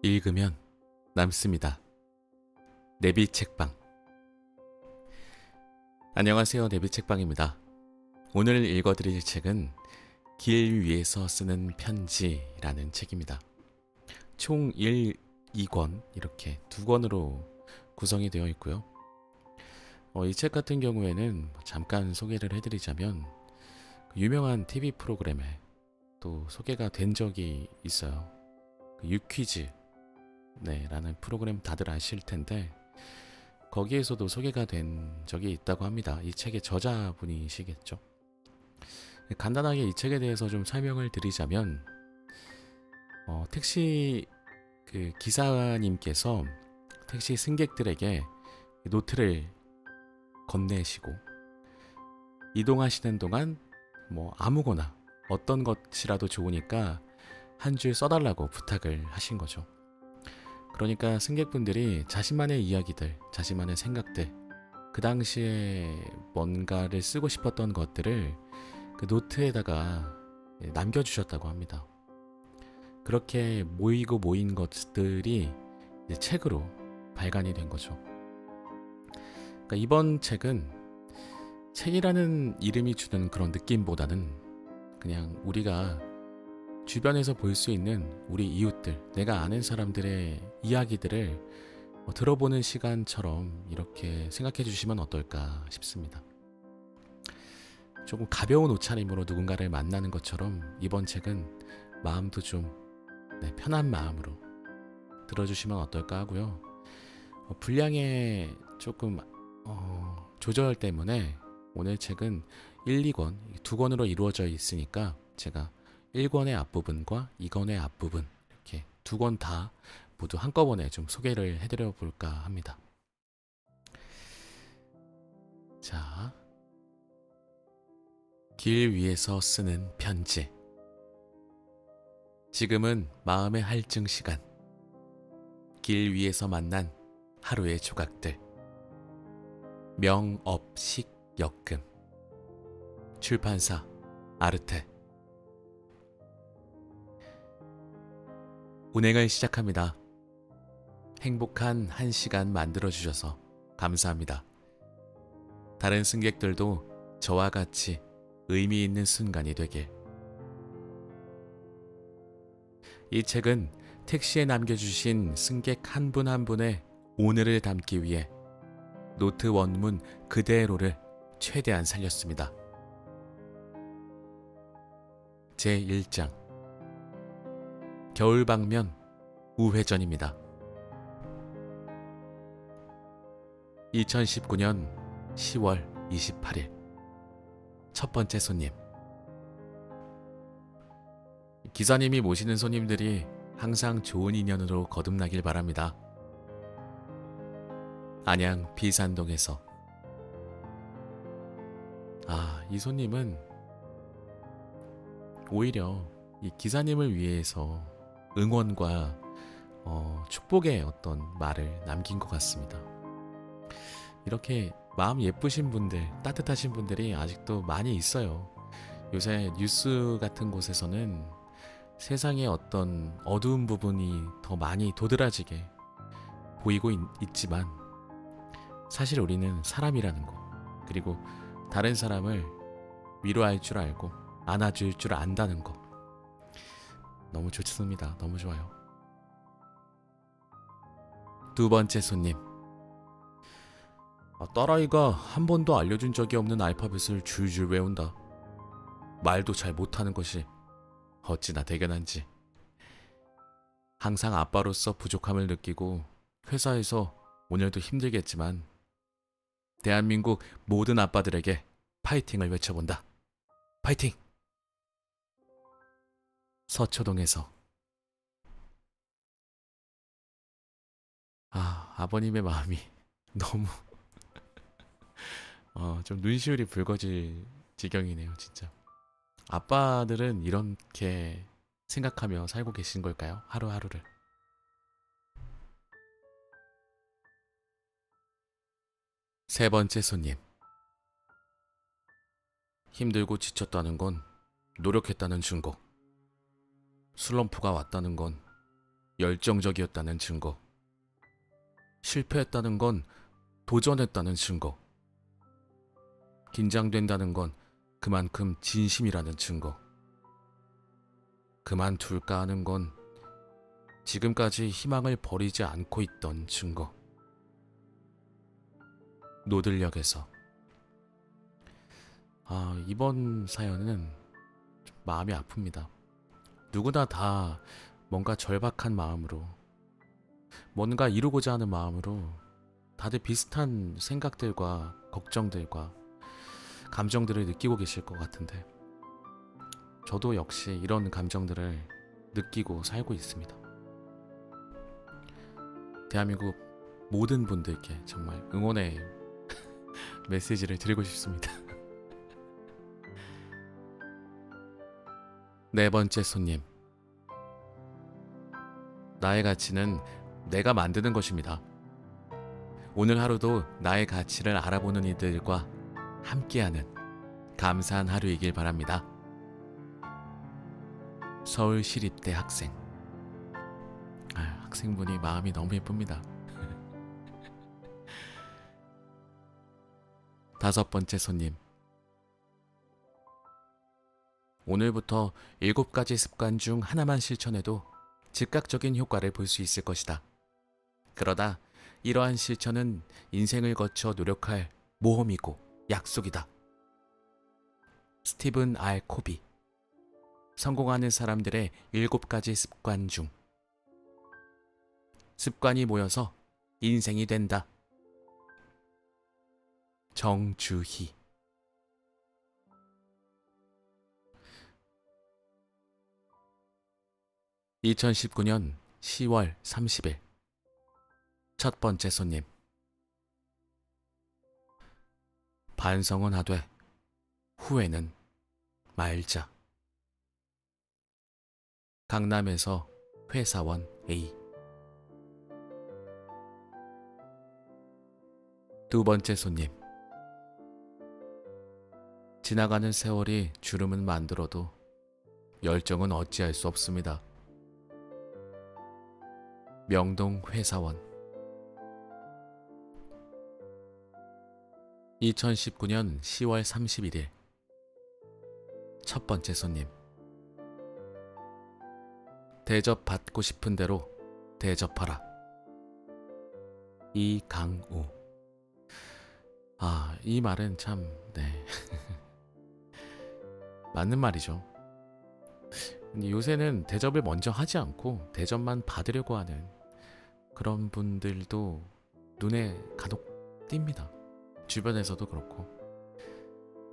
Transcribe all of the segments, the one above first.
읽으면 남습니다. 내비 책방. 안녕하세요. 내비 책방입니다. 오늘 읽어드릴 책은 길 위에서 쓰는 편지라는 책입니다. 총 1, 2권 이렇게 2권으로 구성이 되어 있고요. 이 책 같은 경우에는 잠깐 소개를 해드리자면 유명한 TV 프로그램에 또 소개가 된 적이 있어요. 유퀴즈 라는 프로그램 다들 아실 텐데 거기에서도 소개가 된 적이 있다고 합니다. 이 책의 저자분이시겠죠. 간단하게 이 책에 대해서 좀 설명을 드리자면 택시 기사님께서 택시 승객들에게 노트를 건네시고 이동하시는 동안 아무거나 어떤 것이라도 좋으니까 한 줄 써달라고 부탁을 하신 거죠. 그러니까 승객분들이 자신만의 이야기들, 자신만의 생각들, 그 당시에 뭔가를 쓰고 싶었던 것들을 그 노트에다가 남겨주셨다고 합니다. 그렇게 모인 것들이 이제 책으로 발간이 된 거죠. 그러니까 이번 책은 책이라는 이름이 주는 그런 느낌보다는 그냥 우리가 주변에서 볼 수 있는 우리 이웃들, 내가 아는 사람들의 이야기들을 들어보는 시간처럼 이렇게 생각해 주시면 어떨까 싶습니다. 조금 가벼운 옷차림으로 누군가를 만나는 것처럼 이번 책은 마음도 좀 편한 마음으로 들어주시면 어떨까 하고요. 분량의 조금 조절 때문에 오늘 책은 1, 2권, 2권으로 이루어져 있으니까 제가 1권의 앞부분과 2권의 앞부분 이렇게 2권 다 모두 한꺼번에 좀 소개를 해드려 볼까 합니다. 자, 길 위에서 쓰는 편지. 지금은 마음의 할증 시간. 길 위에서 만난 하루의 조각들. 명업식 역금. 출판사 아르테. 운행을 시작합니다. 행복한 1시간 만들어주셔서 감사합니다. 다른 승객들도 저와 같이 의미 있는 순간이 되길. 이 책은 택시에 남겨주신 승객 한 분 한 분의 오늘을 담기 위해 노트 원문 그대로를 최대한 살렸습니다. 제1장 겨울방면 우회전입니다. 2019년 10월 28일 첫 번째 손님. 기사님이 모시는 손님들이 항상 좋은 인연으로 거듭나길 바랍니다. 안양 비산동에서. 이 손님은 오히려 이 기사님을 위해서 응원과 축복의 어떤 말을 남긴 것 같습니다. 이렇게 마음 예쁘신 분들, 따뜻하신 분들이 아직도 많이 있어요. 요새 뉴스 같은 곳에서는 세상의 어떤 어두운 부분이 더 많이 도드라지게 보이고 있지만 사실 우리는 사람이라는 거, 그리고 다른 사람을 위로할 줄 알고 안아줄 줄 안다는 거, 너무 좋습니다. 너무 좋아요. 두 번째 손님. 딸아이가 한 번도 알려준 적이 없는 알파벳을 줄줄 외운다. 말도 잘 못하는 것이 어찌나 대견한지. 항상 아빠로서 부족함을 느끼고 회사에서 오늘도 힘들겠지만 대한민국 모든 아빠들에게 파이팅을 외쳐본다. 파이팅! 서초동에서. 아버님의 마음이 너무 좀 눈시울이 붉어질 지경이네요, 진짜. 아빠들은 이렇게 생각하며 살고 계신 걸까요? 하루하루를. 세 번째 손님. 힘들고 지쳤다는 건 노력했다는 증거. 슬럼프가 왔다는 건 열정적이었다는 증거. 실패했다는 건 도전했다는 증거. 긴장된다는 건 그만큼 진심이라는 증거. 그만둘까 하는 건 지금까지 희망을 버리지 않고 있던 증거. 노들역에서. 이번 사연은 좀 마음이 아픕니다. 누구나 다 뭔가 절박한 마음으로, 뭔가 이루고자 하는 마음으로 다들 비슷한 생각들과 걱정들과 감정들을 느끼고 계실 것 같은데, 저도 역시 이런 감정들을 느끼고 살고 있습니다. 대한민국 모든 분들께 정말 응원의 메시지를 드리고 싶습니다. 네 번째 손님. 나의 가치는 내가 만드는 것입니다. 오늘 하루도 나의 가치를 알아보는 이들과 함께하는 감사한 하루이길 바랍니다. 서울시립대 학생. 학생분이 마음이 너무 예쁩니다. 다섯 번째 손님. 오늘부터 7가지 습관 중 하나만 실천해도 즉각적인 효과를 볼 수 있을 것이다. 그러다 이러한 실천은 인생을 거쳐 노력할 모험이고 약속이다. 스티븐 R. 코비. 성공하는 사람들의 7가지 습관 중. 습관이 모여서 인생이 된다. 정주희. (2019년 10월 30일) 첫 번째 손님. 반성은 하되 후회는 말자. 강남에서 회사원 A. 두 번째 손님. 지나가는 세월이 주름은 만들어도 열정은 어찌할 수 없습니다. 명동 회사원. 2019년 10월 31일 첫 번째 손님. 대접 받고 싶은 대로 대접하라. 이강우. 이 말은 참, 네. 맞는 말이죠. 근데 요새는 대접을 먼저 하지 않고 대접만 받으려고 하는 그런 분들도 눈에 간혹 띕니다. 주변에서도 그렇고.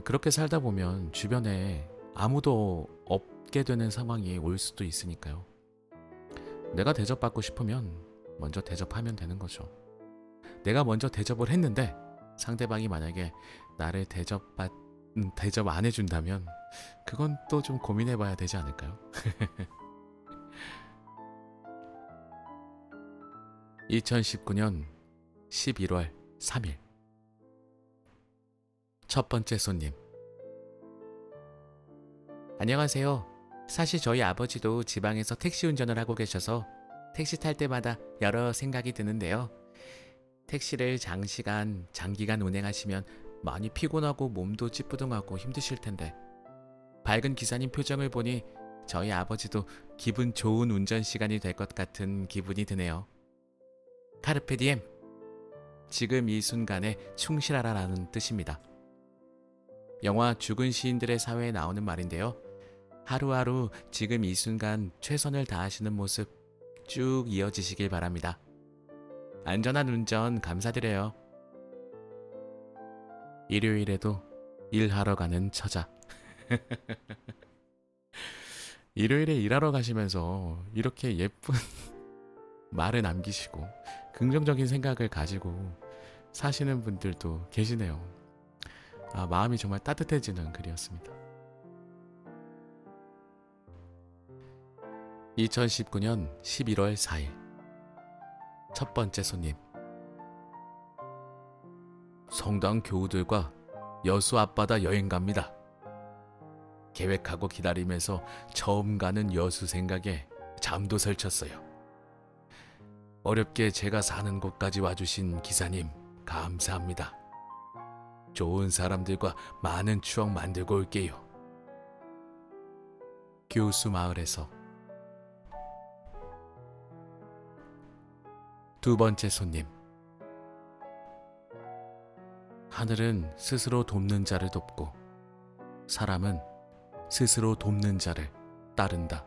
그렇게 살다 보면 주변에 아무도 없게 되는 상황이 올 수도 있으니까요. 내가 대접받고 싶으면 먼저 대접하면 되는 거죠. 내가 먼저 대접을 했는데 상대방이 만약에 나를 대접 안 해준다면 그건 또 좀 고민해봐야 되지 않을까요? 2019년 11월 3일 첫 번째 손님. 안녕하세요. 사실 저희 아버지도 지방에서 택시 운전을 하고 계셔서 택시 탈 때마다 여러 생각이 드는데요. 택시를 장기간 운행하시면 많이 피곤하고 몸도 찌뿌둥하고 힘드실 텐데 밝은 기사님 표정을 보니 저희 아버지도 기분 좋은 운전 시간이 될 것 같은 기분이 드네요. 카르페 디엠. 지금 이 순간에 충실하라라는 뜻입니다. 영화 죽은 시인들의 사회에 나오는 말인데요. 하루하루 지금 이 순간 최선을 다하시는 모습 쭉 이어지시길 바랍니다. 안전한 운전 감사드려요. 일요일에도 일하러 가는 처자. 일요일에 일하러 가시면서 이렇게 예쁜 말을 남기시고 긍정적인 생각을 가지고 사시는 분들도 계시네요. 마음이 정말 따뜻해지는 글이었습니다. 2019년 11월 4일 첫 번째 손님. 성당 교우들과 여수 앞바다 여행 갑니다. 계획하고 기다리면서 처음 가는 여수 생각에 잠도 설쳤어요. 어렵게 제가 사는 곳까지 와주신 기사님 감사합니다. 좋은 사람들과 많은 추억 만들고 올게요. 교수 마을에서. 두 번째 손님. 하늘은 스스로 돕는 자를 돕고 사람은 스스로 돕는 자를 따른다.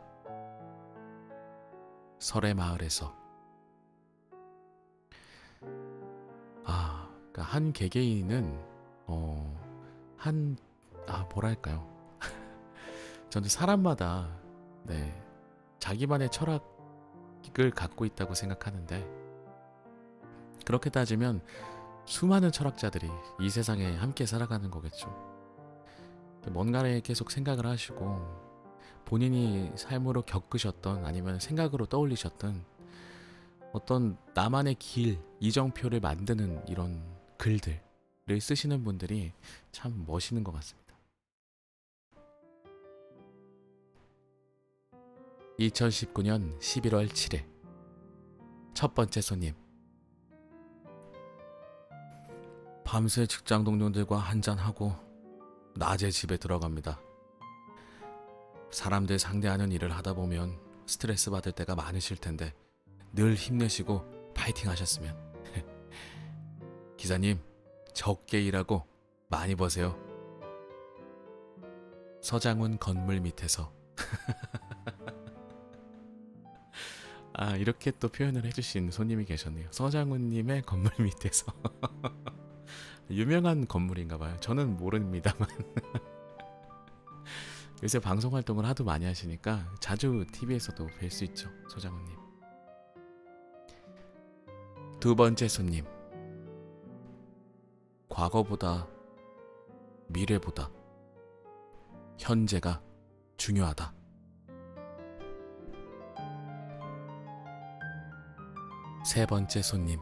설의 마을에서. 그러니까 한 개개인은 뭐랄까요? 저는 사람마다 자기만의 철학을 갖고 있다고 생각하는데, 그렇게 따지면 수많은 철학자들이 이 세상에 함께 살아가는 거겠죠. 뭔가를 계속 생각을 하시고 본인이 삶으로 겪으셨던 아니면 생각으로 떠올리셨던 어떤 나만의 길, 이정표를 만드는 이런 글들을 쓰시는 분들이 참 멋있는 것 같습니다. 2019년 11월 7일 첫 번째 손님. 밤새 직장 동료들과 한잔하고 낮에 집에 들어갑니다. 사람들 상대하는 일을 하다 보면 스트레스 받을 때가 많으실 텐데 늘 힘내시고 파이팅 하셨으면. 기사님, 적게 일하고 많이 버세요. 서장훈 건물 밑에서. 이렇게 또 표현을 해주신 손님이 계셨네요. 서장훈님의 건물 밑에서. 유명한 건물인가봐요. 저는 모릅니다만. 요새 방송 활동을 하도 많이 하시니까 자주 TV에서도 뵐 수 있죠, 서장훈님. 두 번째 손님. 과거보다 미래보다 현재가 중요하다. 세 번째 손님.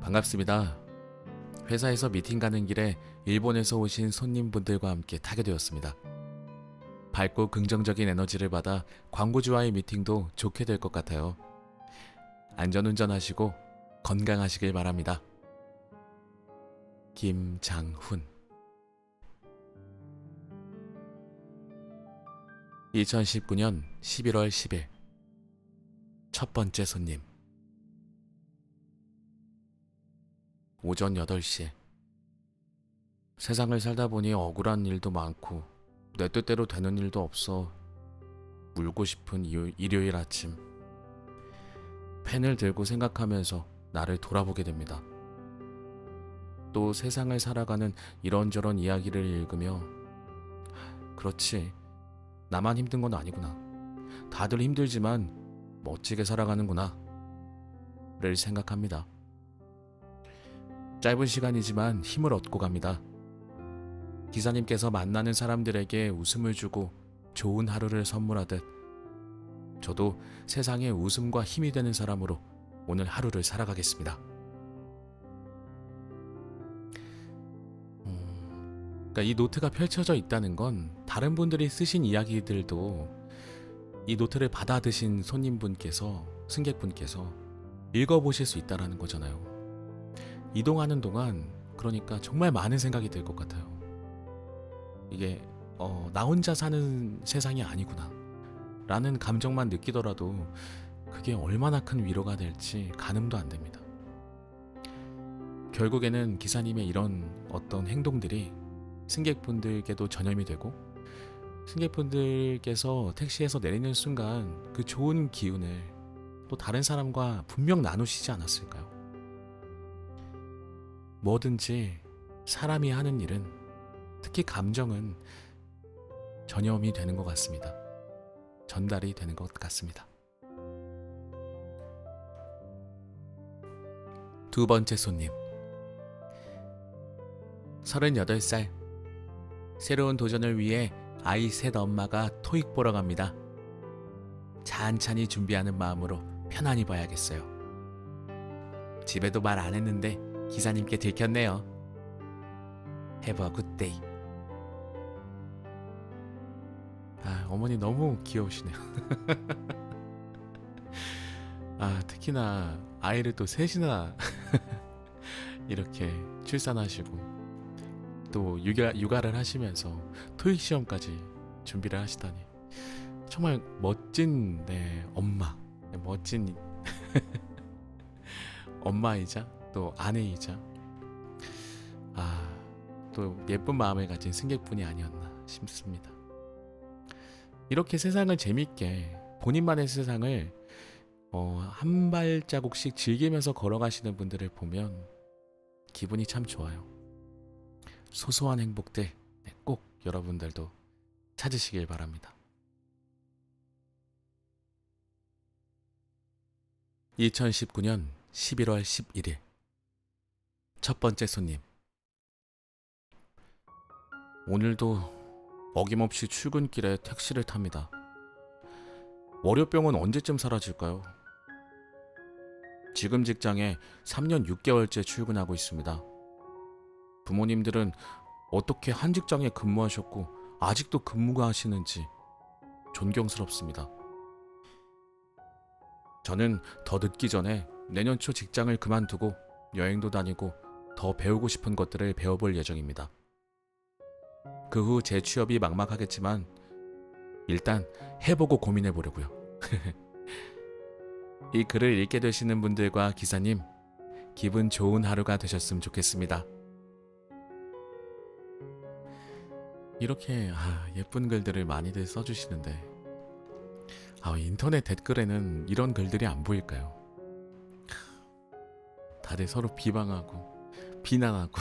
반갑습니다. 회사에서 미팅 가는 길에 일본에서 오신 손님분들과 함께 타게 되었습니다. 밝고 긍정적인 에너지를 받아 광고주와의 미팅도 좋게 될 것 같아요. 안전운전하시고 건강하시길 바랍니다. 김장훈. 2019년 11월 10일 첫 번째 손님. 오전 8시에. 세상을 살다 보니 억울한 일도 많고 내 뜻대로 되는 일도 없어 울고 싶은 일요일 아침. 펜을 들고 생각하면서 나를 돌아보게 됩니다. 또 세상을 살아가는 이런저런 이야기를 읽으며 그렇지, 나만 힘든 건 아니구나. 다들 힘들지만 멋지게 살아가는구나 를 생각합니다. 짧은 시간이지만 힘을 얻고 갑니다. 기사님께서 만나는 사람들에게 웃음을 주고 좋은 하루를 선물하듯 저도 세상에 웃음과 힘이 되는 사람으로 오늘 하루를 살아가겠습니다. 그러니까 이 노트가 펼쳐져 있다는 건 다른 분들이 쓰신 이야기들도 이 노트를 받아드신 손님분께서, 승객분께서 읽어보실 수 있다는 거잖아요. 이동하는 동안 그러니까 정말 많은 생각이 들 것 같아요. 이게 나 혼자 사는 세상이 아니구나 라는 감정만 느끼더라도 그게 얼마나 큰 위로가 될지 가늠도 안 됩니다. 결국에는 기사님의 이런 어떤 행동들이 승객분들께도 전염이 되고 승객분들께서 택시에서 내리는 순간 그 좋은 기운을 또 다른 사람과 분명 나누시지 않았을까요? 뭐든지 사람이 하는 일은, 특히 감정은 전염이 되는 것 같습니다. 전달이 되는 것 같습니다. 두 번째 손님. 38살. 새로운 도전을 위해 아이 셋 엄마가 토익 보러 갑니다. 찬찬히 준비하는 마음으로 편안히 봐야겠어요. 집에도 말 안 했는데 기사님께 들켰네요. Have a good day. 어머니 너무 귀여우시네요. 특히나 아이를 또 셋이나 이렇게 출산하시고 또 육아를 하시면서 토익 시험까지 준비를 하시다니 정말 멋진 엄마, 멋진 엄마이자 또 아내이자 또 예쁜 마음을 가진 승객분이 아니었나 싶습니다. 이렇게 세상을 재밌게 본인만의 세상을 한 발자국씩 즐기면서 걸어가시는 분들을 보면 기분이 참 좋아요. 소소한 행복들 꼭 여러분들도 찾으시길 바랍니다. 2019년 11월 11일 첫 번째 손님. 오늘도 어김없이 출근길에 택시를 탑니다. 월요병은 언제쯤 사라질까요? 지금 직장에 3년 6개월째 출근하고 있습니다. 부모님들은 어떻게 한 직장에 근무하셨고 아직도 근무가 하시는지 존경스럽습니다. 저는 더 늦기 전에 내년 초 직장을 그만두고 여행도 다니고 더 배우고 싶은 것들을 배워볼 예정입니다. 그 후 재취업이 막막하겠지만 일단 해보고 고민해보려고요. 이 글을 읽게 되시는 분들과 기사님, 기분 좋은 하루가 되셨으면 좋겠습니다. 이렇게 예쁜 글들을 많이들 써주시는데 인터넷 댓글에는 이런 글들이 안 보일까요? 다들 서로 비방하고 비난하고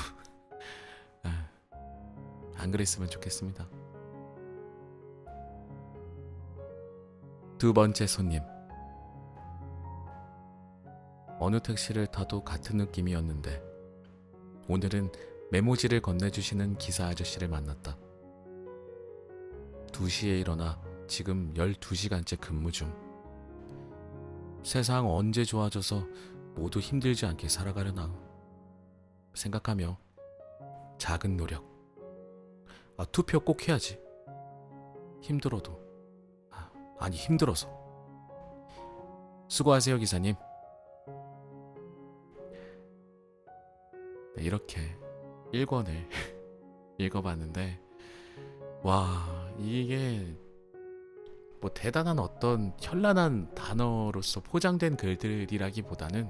안 그랬으면 좋겠습니다. 두 번째 손님. 어느 택시를 타도 같은 느낌이었는데 오늘은 메모지를 건네주시는 기사 아저씨를 만났다. 2시에 일어나 지금 12시간째 근무 중. 세상 언제 좋아져서 모두 힘들지 않게 살아가려나 생각하며 작은 노력. 투표 꼭 해야지. 힘들어도 힘들어서. 수고하세요 기사님. 이렇게 1권을 읽어봤는데 이게 뭐 대단한 어떤 현란한 단어로서 포장된 글들이라기보다는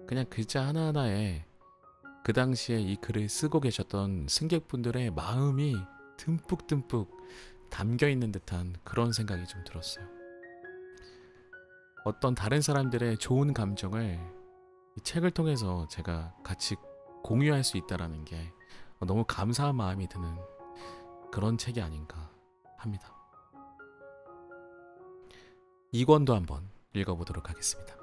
그냥 글자 하나하나에 그 당시에 이 글을 쓰고 계셨던 승객분들의 마음이 듬뿍듬뿍 담겨있는 듯한 그런 생각이 좀 들었어요. 어떤 다른 사람들의 좋은 감정을 이 책을 통해서 제가 같이 공유할 수 있다는 게 너무 감사한 마음이 드는 그런 책이 아닌가 합니다. 2권도 한번 읽어보도록 하겠습니다.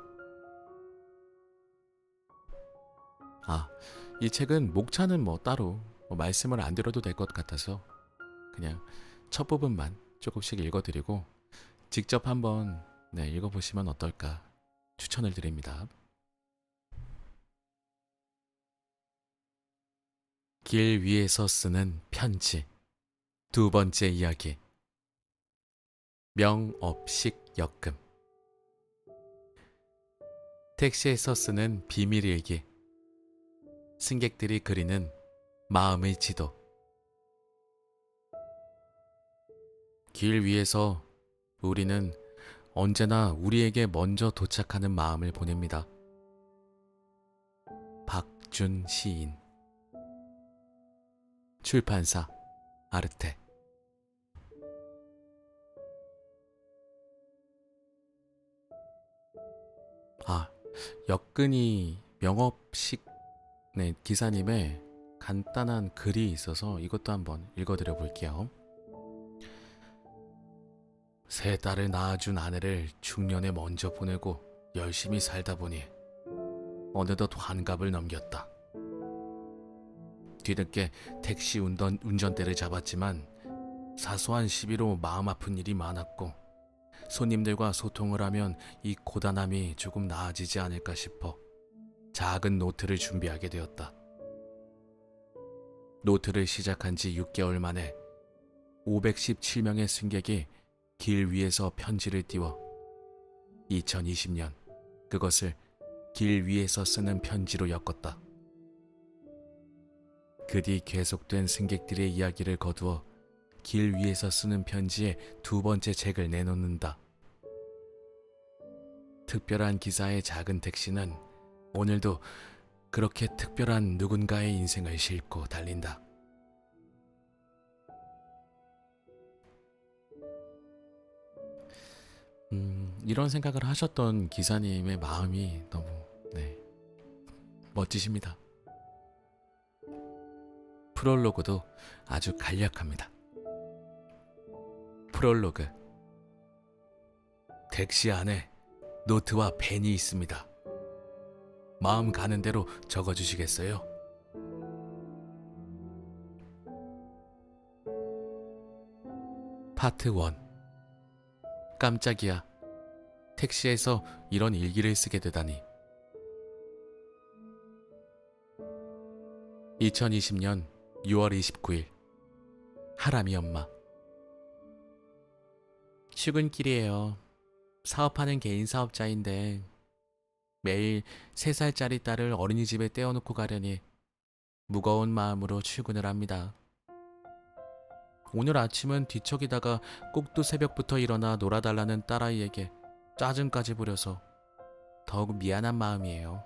이 책은 목차는 따로 말씀을 안 드려도 될 것 같아서 그냥 첫 부분만 조금씩 읽어드리고 직접 한번 읽어보시면 어떨까 추천을 드립니다. 길 위에서 쓰는 편지. 두 번째 이야기. 명업식 역금. 택시에서 쓰는 비밀일기. 승객들이 그리는 마음의 지도. 길 위에서 우리는 언제나 우리에게 먼저 도착하는 마음을 보냅니다. 박준 시인. 출판사 아르테. 역근이 명업식 기사님의 간단한 글이 있어서 이것도 한번 읽어드려 볼게요. 세 딸을 낳아준 아내를 중년에 먼저 보내고 열심히 살다 보니 어느덧 환갑을 넘겼다. 뒤늦게 택시 운전대를 잡았지만 사소한 시비로 마음 아픈 일이 많았고 손님들과 소통을 하면 이 고단함이 조금 나아지지 않을까 싶어 작은 노트를 준비하게 되었다. 노트를 시작한 지 6개월 만에 517명의 승객이 길 위에서 편지를 띄워 2020년 그것을 길 위에서 쓰는 편지로 엮었다. 그 뒤 계속된 승객들의 이야기를 거두어 길 위에서 쓰는 편지의 두 번째 책을 내놓는다. 특별한 기사의 작은 택시는 오늘도 그렇게 특별한 누군가의 인생을 싣고 달린다. 이런 생각을 하셨던 기사님의 마음이 너무 멋지십니다. 프롤로그도 아주 간략합니다. 프롤로그. 택시 안에 노트와 펜이 있습니다. 마음 가는 대로 적어주시겠어요? 파트 1. 깜짝이야. 택시에서 이런 일기를 쓰게 되다니. 2020년 6월 29일. 하람이 엄마. 출근길이에요. 사업하는 개인 사업자인데 매일 3살짜리 딸을 어린이집에 떼어놓고 가려니 무거운 마음으로 출근을 합니다. 오늘 아침은 뒤척이다가 꼭두 새벽부터 일어나 놀아달라는 딸아이에게 짜증까지 부려서 더욱 미안한 마음이에요.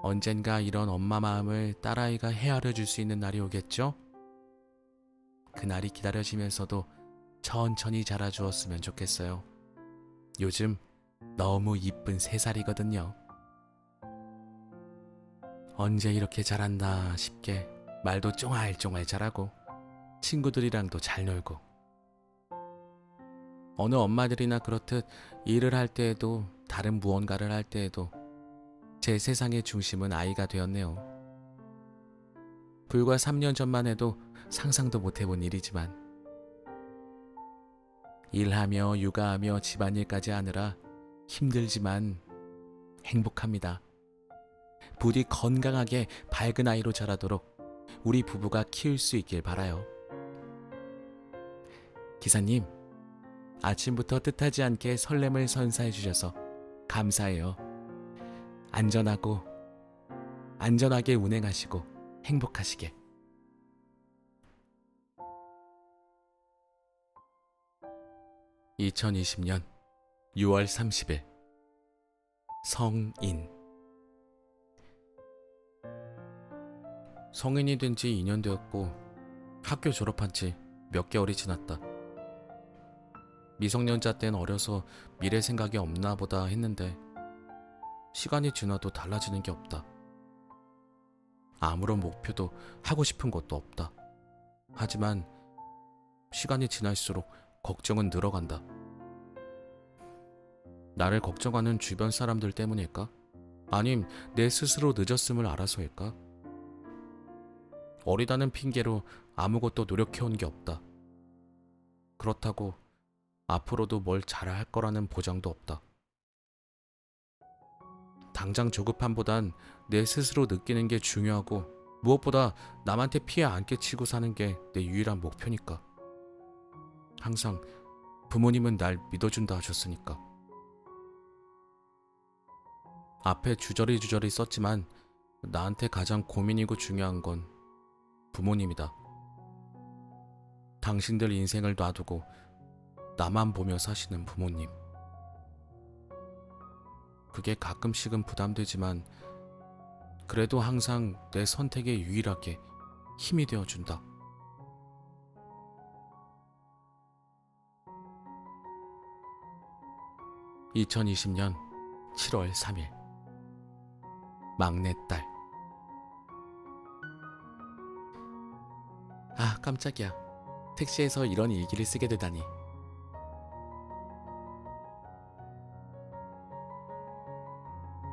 언젠가 이런 엄마 마음을 딸아이가 헤아려 줄 수 있는 날이 오겠죠? 그날이 기다려지면서도 천천히 자라주었으면 좋겠어요. 요즘 너무 이쁜 3살이거든요. 언제 이렇게 자란다 싶게 말도 쫑알쫑알 잘하고 친구들이랑도 잘 놀고, 어느 엄마들이나 그렇듯 일을 할 때에도 다른 무언가를 할 때에도 제 세상의 중심은 아이가 되었네요. 불과 3년 전만 해도 상상도 못 해본 일이지만 일하며 육아하며 집안일까지 하느라 힘들지만 행복합니다. 부디 건강하게 밝은 아이로 자라도록 우리 부부가 키울 수 있길 바라요. 기사님, 아침부터 뜻하지 않게 설렘을 선사해 주셔서 감사해요. 안전하게 운행하시고 행복하시게. (2020년 6월 30일) 성인. 성인이 된 지 2년 되었고 학교 졸업한 지 몇 개월이 지났다. 미성년자 땐 어려서 미래 생각이 없나 보다 했는데 시간이 지나도 달라지는 게 없다. 아무런 목표도 하고 싶은 것도 없다. 하지만 시간이 지날수록 걱정은 늘어간다. 나를 걱정하는 주변 사람들 때문일까? 아님 내 스스로 늦었음을 알아서일까? 어리다는 핑계로 아무것도 노력해온 게 없다. 그렇다고 앞으로도 뭘 잘할 거라는 보장도 없다. 당장 조급함보단 내 스스로 느끼는 게 중요하고 무엇보다 남한테 피해 안 끼치고 사는 게 내 유일한 목표니까. 항상 부모님은 날 믿어준다 하셨으니까. 앞에 주저리 썼지만 나한테 가장 고민이고 중요한 건 부모님이다. 당신들 인생을 놔두고 나만 보며 사시는 부모님. 그게 가끔씩은 부담되지만 그래도 항상 내 선택에 유일하게 힘이 되어준다. (2020년 7월 3일) 막내딸. 아, 깜짝이야. 택시에서 이런 일기를 쓰게 되다니.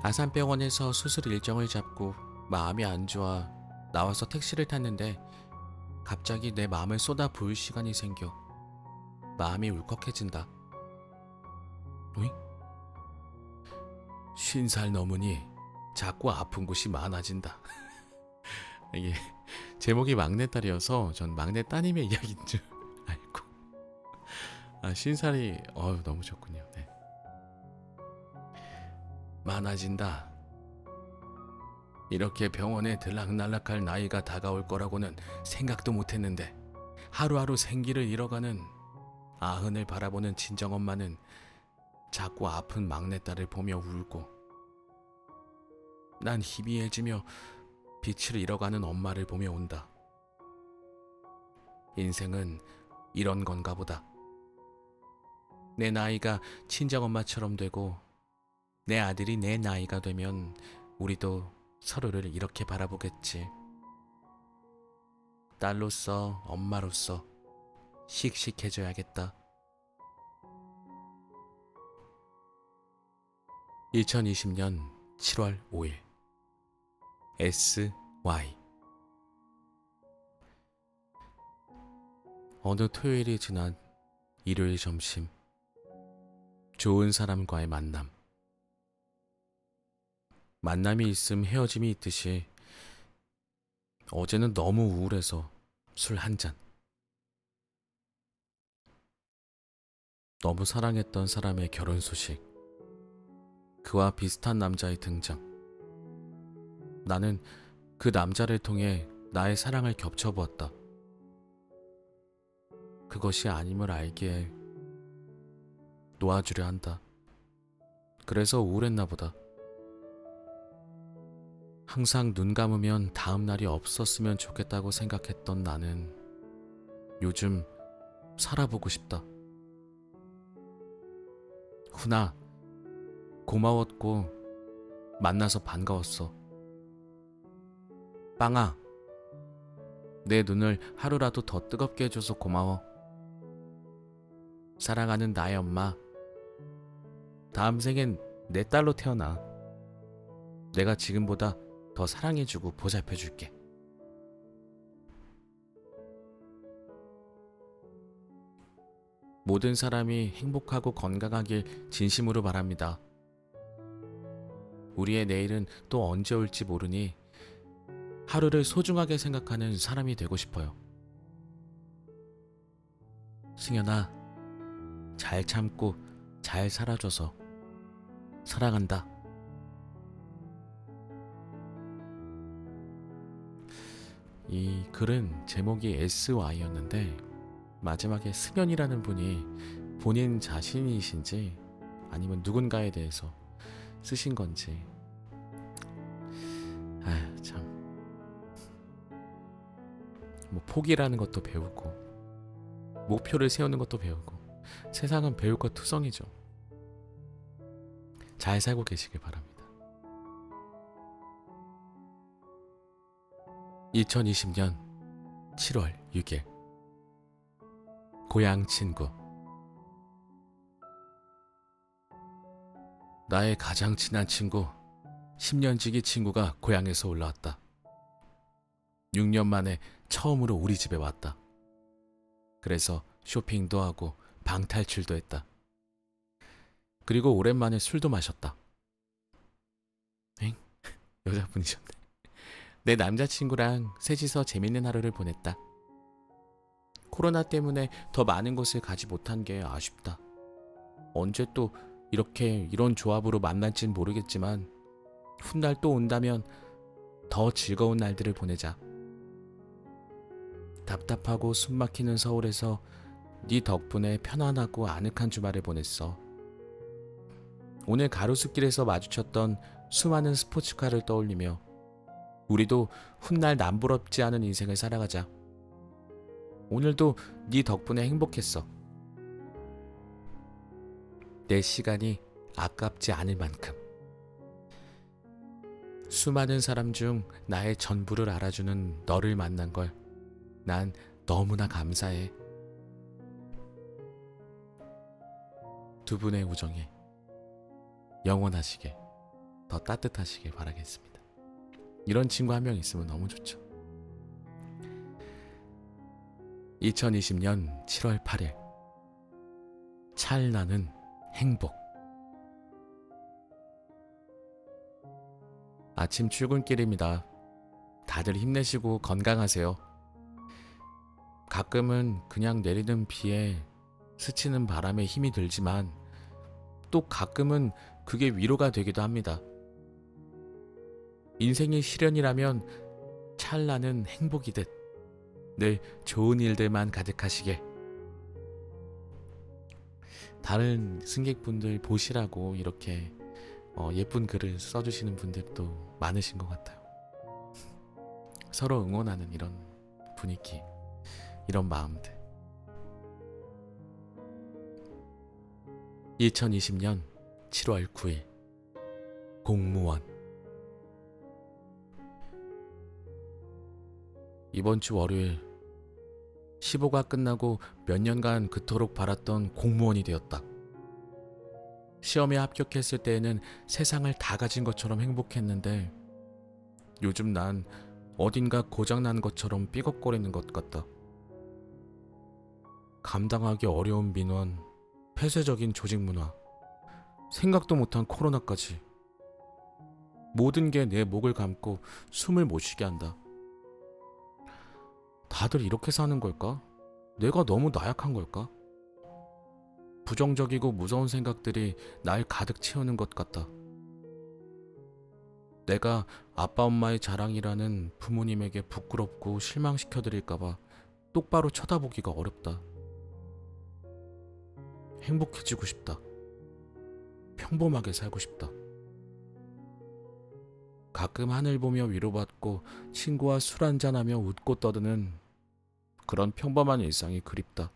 아산병원에서 수술 일정을 잡고 마음이 안 좋아 나와서 택시를 탔는데 갑자기 내 마음을 쏟아 부을 시간이 생겨 마음이 울컥해진다. 어이? 50살 넘으니 자꾸 아픈 곳이 많아진다. 이게 제목이 막내딸이어서 전 막내 따님의 이야기인 줄 알고. 50살이 너무 좋군요. 네. 많아진다. 이렇게 병원에 들락날락할 나이가 다가올 거라고는 생각도 못했는데 하루하루 생기를 잃어가는 아흔을 바라보는 친정엄마는 자꾸 아픈 막내딸을 보며 울고, 난 희미해지며 빛을 잃어가는 엄마를 보며 온다. 인생은 이런 건가 보다. 내 나이가 친정엄마처럼 되고 내 아들이 내 나이가 되면 우리도 서로를 이렇게 바라보겠지. 딸로서, 엄마로서 씩씩해져야겠다. 2020년 7월 5일 SY. 어느 토요일이 지난 일요일 점심, 좋은 사람과의 만남. 만남이 있음 헤어짐이 있듯이 어제는 너무 우울해서 술 한 잔. 너무 사랑했던 사람의 결혼 소식, 그와 비슷한 남자의 등장. 나는 그 남자를 통해 나의 사랑을 겹쳐보았다. 그것이 아님을 알기에 놓아주려 한다. 그래서 우울했나 보다. 항상 눈 감으면 다음 날이 없었으면 좋겠다고 생각했던 나는 요즘 살아보고 싶다. 훈아, 고마웠고 만나서 반가웠어. 빵아, 내 눈을 하루라도 더 뜨겁게 해줘서 고마워. 사랑하는 나의 엄마, 다음 생엔 내 딸로 태어나. 내가 지금보다 더 사랑해주고 보살펴줄게. 모든 사람이 행복하고 건강하길 진심으로 바랍니다. 우리의 내일은 또 언제 올지 모르니 하루를 소중하게 생각하는 사람이 되고 싶어요. 승연아, 잘 참고 잘 살아줘서 사랑한다. 이 글은 제목이 SY였는데 마지막에 승연이라는 분이 본인 자신이신지 아니면 누군가에 대해서 쓰신 건지, 참, 뭐 포기라는 것도 배우고 목표를 세우는 것도 배우고 세상은 배울 것 투성이죠. 잘 살고 계시길 바랍니다. 2020년 7월 6일 고향 친구. 나의 가장 친한 친구, 10년지기 친구가 고향에서 올라왔다. 6년 만에 처음으로 우리 집에 왔다. 그래서 쇼핑도 하고 방탈출도 했다. 그리고 오랜만에 술도 마셨다. 엥? 여자분이셨네. 내 남자친구랑 셋이서 재밌는 하루를 보냈다. 코로나 때문에 더 많은 곳을 가지 못한 게 아쉽다. 언제 또 이런 조합으로 만날진 모르겠지만 훗날 또 온다면 더 즐거운 날들을 보내자. 답답하고 숨막히는 서울에서 네 덕분에 편안하고 아늑한 주말을 보냈어. 오늘 가로수길에서 마주쳤던 수많은 스포츠카를 떠올리며 우리도 훗날 남부럽지 않은 인생을 살아가자. 오늘도 네 덕분에 행복했어. 내 시간이 아깝지 않을 만큼. 수많은 사람 중 나의 전부를 알아주는 너를 만난 걸 난 너무나 감사해. 두 분의 우정이 영원하시길, 더 따뜻하시길 바라겠습니다. 이런 친구 한 명 있으면 너무 좋죠. 2020년 7월 8일 찰나는 행복. 아침 출근길입니다. 다들 힘내시고 건강하세요. 가끔은 그냥 내리는 비에 스치는 바람에 힘이 들지만 또 가끔은 그게 위로가 되기도 합니다. 인생이 시련이라면 찰나는 행복이듯 늘 좋은 일들만 가득하시길. 다른 승객분들 보시라고 이렇게 예쁜 글을 써주시는 분들도 많으신 것 같아요. 서로 응원하는 이런 분위기, 이런 마음들. 2020년 7월 9일 공무원. 이번 주 월요일 15가 끝나고 몇 년간 그토록 바랐던 공무원이 되었다. 시험에 합격했을 때에는 세상을 다 가진 것처럼 행복했는데 요즘 난 어딘가 고장난 것처럼 삐걱거리는 것 같다. 감당하기 어려운 민원, 폐쇄적인 조직 문화, 생각도 못한 코로나까지 모든 게 내 목을 감고 숨을 못 쉬게 한다. 다들 이렇게 사는 걸까? 내가 너무 나약한 걸까? 부정적이고 무서운 생각들이 날 가득 채우는 것 같다. 내가 아빠 엄마의 자랑이라는 부모님에게 부끄럽고 실망시켜드릴까봐 똑바로 쳐다보기가 어렵다. 행복해지고 싶다. 평범하게 살고 싶다. 가끔 하늘 보며 위로받고 친구와 술 한잔하며 웃고 떠드는 그런 평범한 일상이 그립다.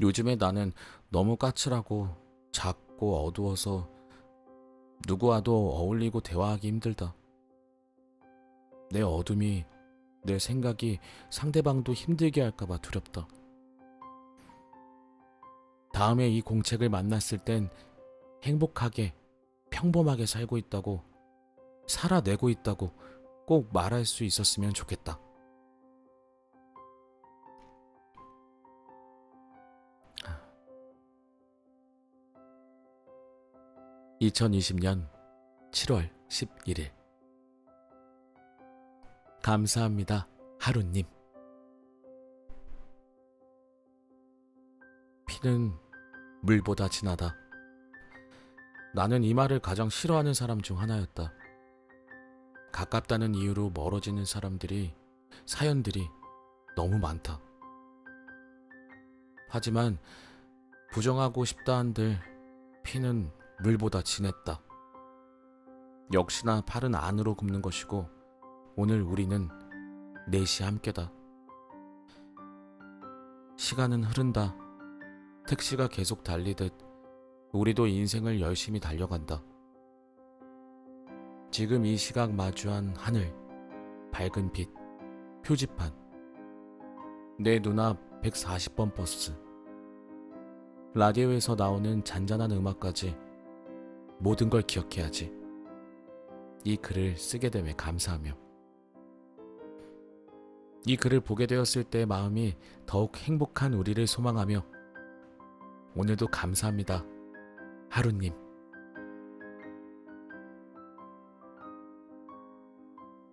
요즘에 나는 너무 까칠하고 작고 어두워서 누구와도 어울리고 대화하기 힘들다. 내 어둠이, 내 생각이 상대방도 힘들게 할까봐 두렵다. 다음에 이 공책을 만났을 땐 행복하게, 평범하게 살고 있다고, 살아내고 있다고 꼭 말할 수 있었으면 좋겠다. (2020년 7월 11일) 감사합니다, 하루님. 피는 물보다 진하다. 나는 이 말을 가장 싫어하는 사람 중 하나였다. 가깝다는 이유로 멀어지는 사연들이 너무 많다. 하지만 부정하고 싶다 한들 피는 물보다 진했다. 역시나 팔은 안으로 굽는 것이고 오늘 우리는 넷이 함께다. 시간은 흐른다. 택시가 계속 달리듯 우리도 인생을 열심히 달려간다. 지금 이 시각 마주한 하늘, 밝은 빛, 표지판, 내 눈앞 140번 버스, 라디오에서 나오는 잔잔한 음악까지 모든 걸 기억해야지. 이 글을 쓰게 됨에 감사하며 이 글을 보게 되었을 때 마음이 더욱 행복한 우리를 소망하며 오늘도 감사합니다, 하루님.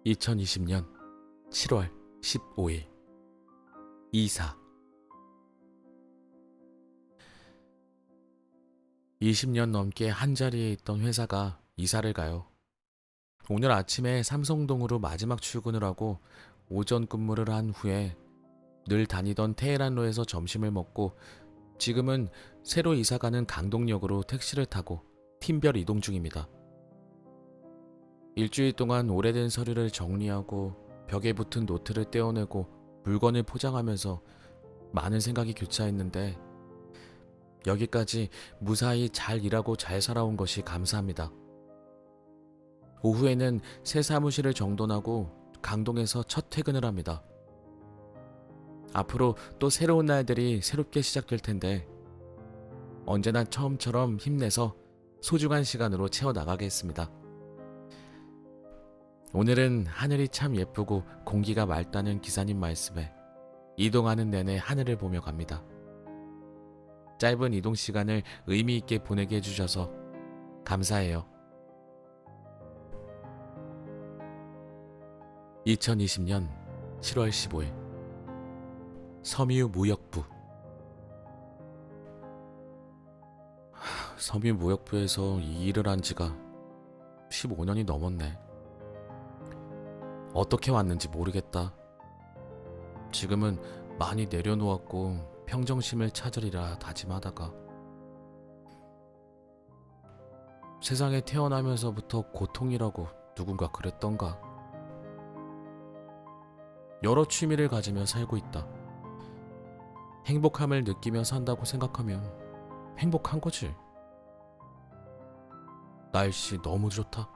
(2020년 7월 15일) 이사. 20년 넘게 한자리에 있던 회사가 이사를 가요. 오늘 아침에 삼성동으로 마지막 출근을 하고 오전 근무를 한 후에 늘 다니던 테헤란로에서 점심을 먹고 지금은 새로 이사가는 강동역으로 택시를 타고 팀별 이동 중입니다. 일주일 동안 오래된 서류를 정리하고 벽에 붙은 노트를 떼어내고 물건을 포장하면서 많은 생각이 교차했는데 여기까지 무사히 잘 일하고 잘 살아온 것이 감사합니다. 오후에는 새 사무실을 정돈하고 강동에서 첫 퇴근을 합니다. 앞으로 또 새로운 날들이 새롭게 시작될 텐데 언제나 처음처럼 힘내서 소중한 시간으로 채워나가겠습니다. 오늘은 하늘이 참 예쁘고 공기가 맑다는 기사님 말씀에 이동하는 내내 하늘을 보며 갑니다. 짧은 이동 시간을 의미 있게 보내게 해주셔서 감사해요. 2020년 7월 15일 섬유 무역부. 섬유무역부에서 이 일을 한 지가 15년이 넘었네. 어떻게 왔는지 모르겠다. 지금은 많이 내려놓았고 평정심을 찾으리라 다짐하다가 세상에 태어나면서부터 고통이라고 누군가 그랬던가. 여러 취미를 가지며 살고 있다. 행복함을 느끼며 산다고 생각하면 행복한 거지. 날씨 너무 좋다.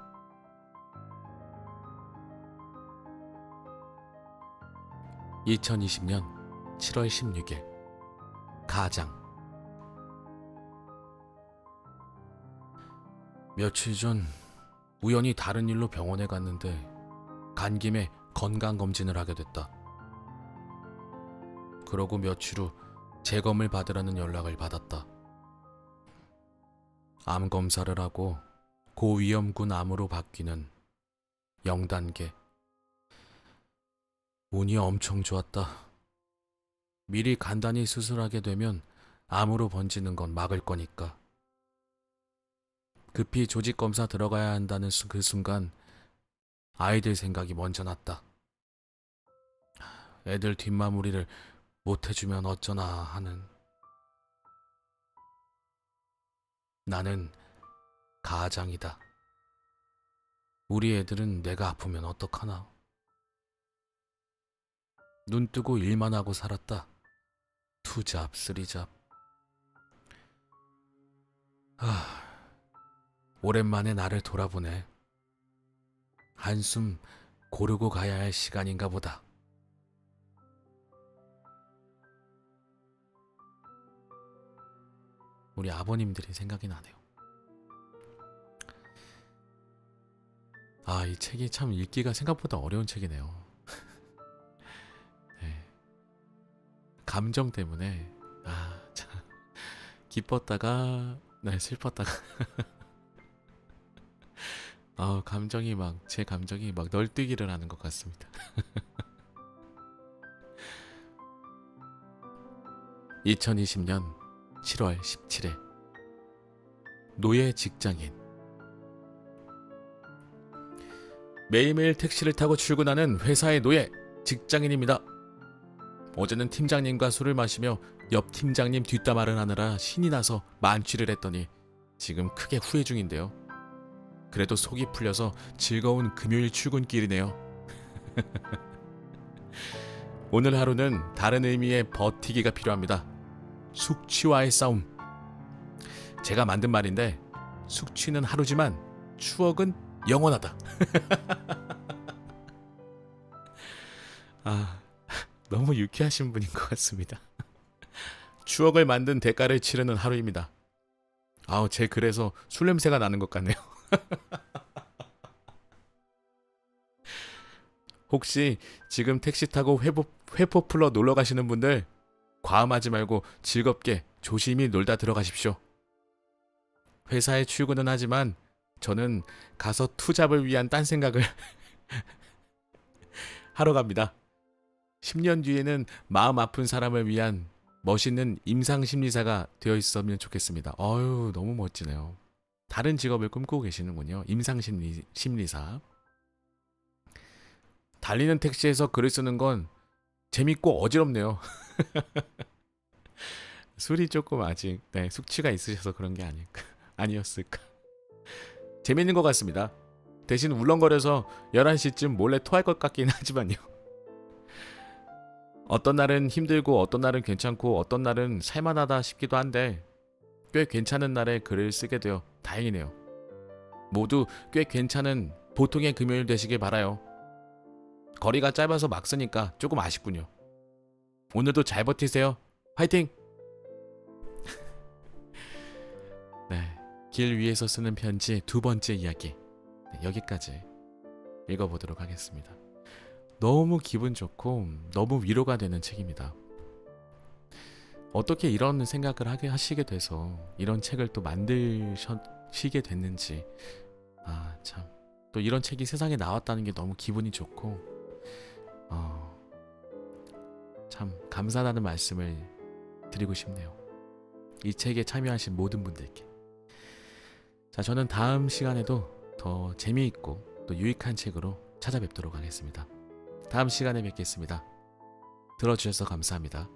(2020년 7월 16일) 가장. 며칠 전 우연히 다른 일로 병원에 갔는데 간 김에 건강검진을 하게 됐다. 그러고 며칠 후 재검을 받으라는 연락을 받았다. 암 검사를 하고 고위험군 암으로 바뀌는 0단계. 운이 엄청 좋았다. 미리 간단히 수술하게 되면 암으로 번지는 건 막을 거니까. 급히 조직검사 들어가야 한다는 그 순간 아이들 생각이 먼저 났다. 애들 뒷마무리를 못해주면 어쩌나 하는. 나는 가장이다. 우리 애들은 내가 아프면 어떡하나. 눈 뜨고 일만 하고 살았다. 투잡, 쓰리잡. 오랜만에 나를 돌아보네. 한숨 고르고 가야 할 시간인가 보다. 우리 아버님들이 생각이 나네요. 이 책이 참 읽기가 생각보다 어려운 책이네요. 네. 감정 때문에 참 기뻤다가 슬펐다가 감정이 제 감정이 막 널뛰기를 하는 것 같습니다. 2020년 7월 17일 노예 직장인. 매일매일 택시를 타고 출근하는 회사의 노예 직장인입니다. 어제는 팀장님과 술을 마시며 옆 팀장님 뒷담화를 하느라 신이 나서 만취를 했더니 지금 크게 후회 중인데요. 그래도 속이 풀려서 즐거운 금요일 출근길이네요. 오늘 하루는 다른 의미의 버티기가 필요합니다. 숙취와의 싸움. 제가 만든 말인데 숙취는 하루지만 추억은 영원하다. 너무 유쾌하신 분인 것 같습니다. 추억을 만든 대가를 치르는 하루입니다. 제 글에서 술 냄새가 나는 것 같네요. 혹시 지금 택시 타고 회포 풀러 놀러 가시는 분들 과음하지 말고 즐겁게 조심히 놀다 들어가십시오. 회사에 출근은 하지만 저는 가서 투잡을 위한 딴 생각을 하러 갑니다. 10년 뒤에는 마음 아픈 사람을 위한 멋있는 임상심리사가 되어 있었으면 좋겠습니다. 너무 멋지네요. 다른 직업을 꿈꾸고 계시는군요. 임상심리사. 달리는 택시에서 글을 쓰는 건 재밌고 어지럽네요. 술이 조금 아직 숙취가 있으셔서 그런 게 아니었을까. 재밌는 것 같습니다. 대신 울렁거려서 11시쯤 몰래 토할 것 같긴 하지만요. 어떤 날은 힘들고 어떤 날은 괜찮고 어떤 날은 살만하다 싶기도 한데 꽤 괜찮은 날에 글을 쓰게 되어 다행이네요. 모두 꽤 괜찮은 보통의 금요일 되시길 바라요. 거리가 짧아서 막 쓰니까 조금 아쉽군요. 오늘도 잘 버티세요. 화이팅! 길 위에서 쓰는 편지 두 번째 이야기. 여기까지 읽어보도록 하겠습니다. 너무 기분 좋고 너무 위로가 되는 책입니다. 어떻게 이런 생각을 하시게 돼서 이런 책을 또 만드시게 됐는지 참 또 이런 책이 세상에 나왔다는 게 너무 기분이 좋고 참 감사하다는 말씀을 드리고 싶네요. 이 책에 참여하신 모든 분들께. 자, 저는 다음 시간에도 더 재미있고 또 유익한 책으로 찾아뵙도록 하겠습니다. 다음 시간에 뵙겠습니다. 들어주셔서 감사합니다.